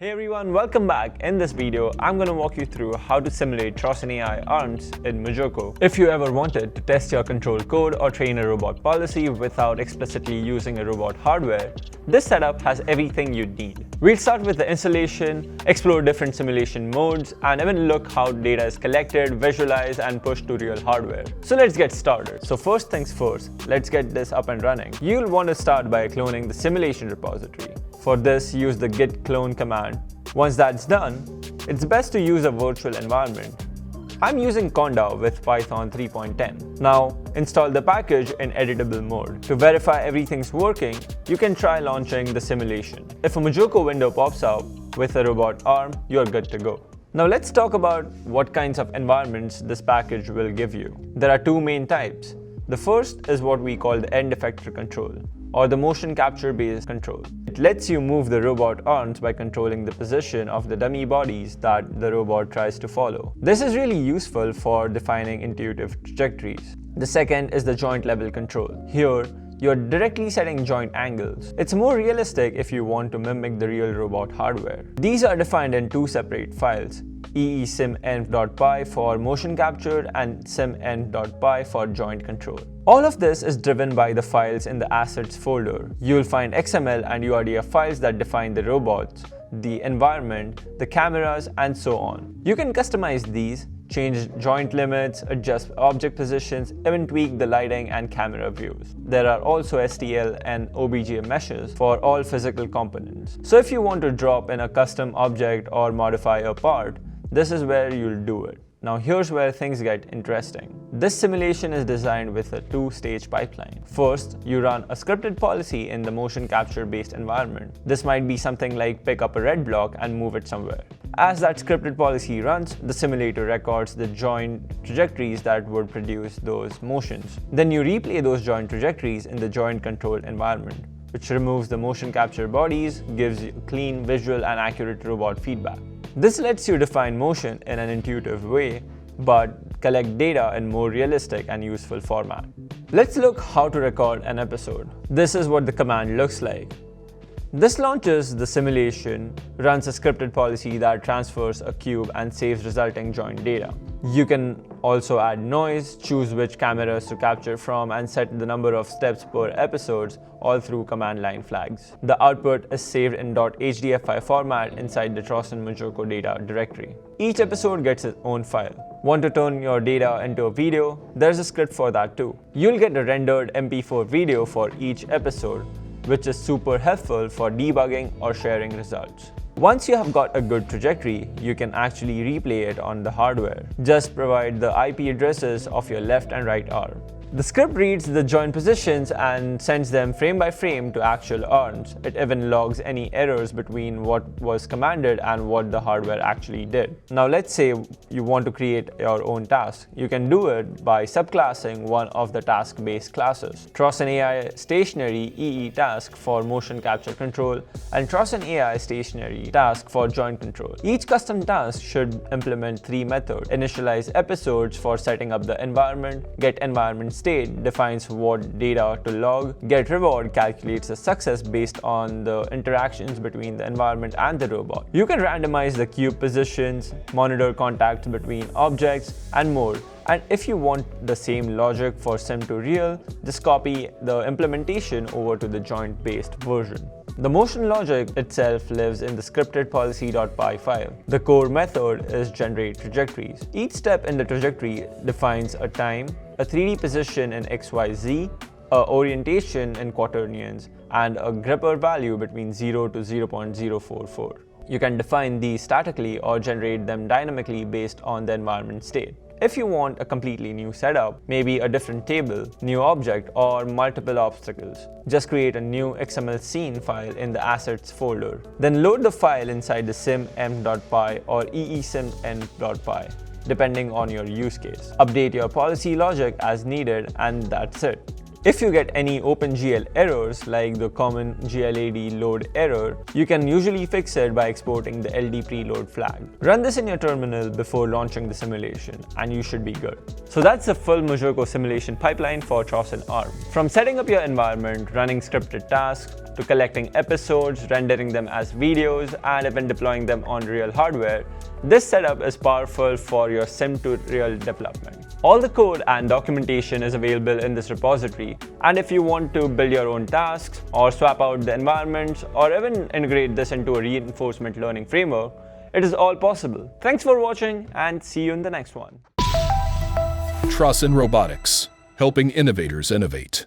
Hey everyone, welcome back. In this video, I'm going to walk you through how to simulate Trossen AI arms in MuJoCo. If you ever wanted to test your control code or train a robot policy without explicitly using a robot hardware, this setup has everything you'd need. We'll start with the installation, explore different simulation modes, and even look how data is collected, visualized, and pushed to real hardware. So let's get started. So first things first, let's get this up and running. You'll want to start by cloning the simulation repository. For this, use the git clone command. Once that's done, it's best to use a virtual environment. I'm using Conda with Python 3.10. Now, install the package in editable mode. To verify everything's working, you can try launching the simulation. If a MuJoCo window pops up with a robot arm, you're good to go. Now let's talk about what kinds of environments this package will give you. There are two main types. The first is what we call the end effector control, or the motion capture based control. It lets you move the robot arms by controlling the position of the dummy bodies that the robot tries to follow. This is really useful for defining intuitive trajectories. The second is the joint level control. Here, you're directly setting joint angles. It's more realistic if you want to mimic the real robot hardware. These are defined in two separate files, eesim.env.py for motion capture and sim.env.py for joint control. All of this is driven by the files in the assets folder. You'll find XML and URDF files that define the robots, the environment, the cameras, and so on. You can customize these, change joint limits, adjust object positions, even tweak the lighting and camera views. There are also STL and OBJ meshes for all physical components. So if you want to drop in a custom object or modify a part, this is where you'll do it. Now here's where things get interesting. This simulation is designed with a two-stage pipeline. First, you run a scripted policy in the motion capture-based environment. This might be something like pick up a red block and move it somewhere. As that scripted policy runs, the simulator records the joint trajectories that would produce those motions. Then you replay those joint trajectories in the joint control environment, which removes the motion capture bodies, gives you clean, visual, and accurate robot feedback. This lets you define motion in an intuitive way, but collect data in more realistic and useful format. Let's look how to record an episode. This is what the command looks like. This launches the simulation, runs a scripted policy that transfers a cube and saves resulting joint data. You can also add noise, choose which cameras to capture from, and set the number of steps per episodes, all through command line flags. The output is saved in .hdfi format inside the Trossen MuJoCo data directory. Each episode gets its own file. Want to turn your data into a video? There's a script for that too. You'll get a rendered MP4 video for each episode, which is super helpful for debugging or sharing results. Once you have got a good trajectory, you can actually replay it on the hardware. Just provide the IP addresses of your left and right arm. The script reads the joint positions and sends them frame by frame to actual arms. It even logs any errors between what was commanded and what the hardware actually did. Now let's say you want to create your own task. You can do it by subclassing one of the task-based classes. Trossen AI Stationary EE task for motion capture control and Trossen AI Stationary task for joint control. Each custom task should implement three methods. Initialize episodes for setting up the environment, get environment state defines what data to log, get reward calculates the success based on the interactions between the environment and the robot. You can randomize the cube positions, monitor contacts between objects, and more. And if you want the same logic for sim to real, just copy the implementation over to the joint-based version. The motion logic itself lives in the scripted policy.py file. The core method is generate trajectories. Each step in the trajectory defines a time, a 3D position in XYZ, a orientation in quaternions, and a gripper value between 0 to 0.044. You can define these statically or generate them dynamically based on the environment state. If you want a completely new setup, maybe a different table, new object, or multiple obstacles, just create a new XML scene file in the assets folder. Then load the file inside the sim.env.py or eesim.env.py, depending on your use case. Update your policy logic as needed, and that's it. If you get any OpenGL errors like the common GLAD load error, you can usually fix it by exporting the LD preload flag. Run this in your terminal before launching the simulation and you should be good. So that's the full MuJoCo simulation pipeline for Trossen ARM. From setting up your environment, running scripted tasks, to collecting episodes, rendering them as videos, and even deploying them on real hardware, this setup is powerful for your sim-to-real development. All the code and documentation is available in this repository, and if you want to build your own tasks, or swap out the environments, or even integrate this into a reinforcement learning framework, it is all possible. Thanks for watching, and see you in the next one. Trossen Robotics, helping innovators innovate.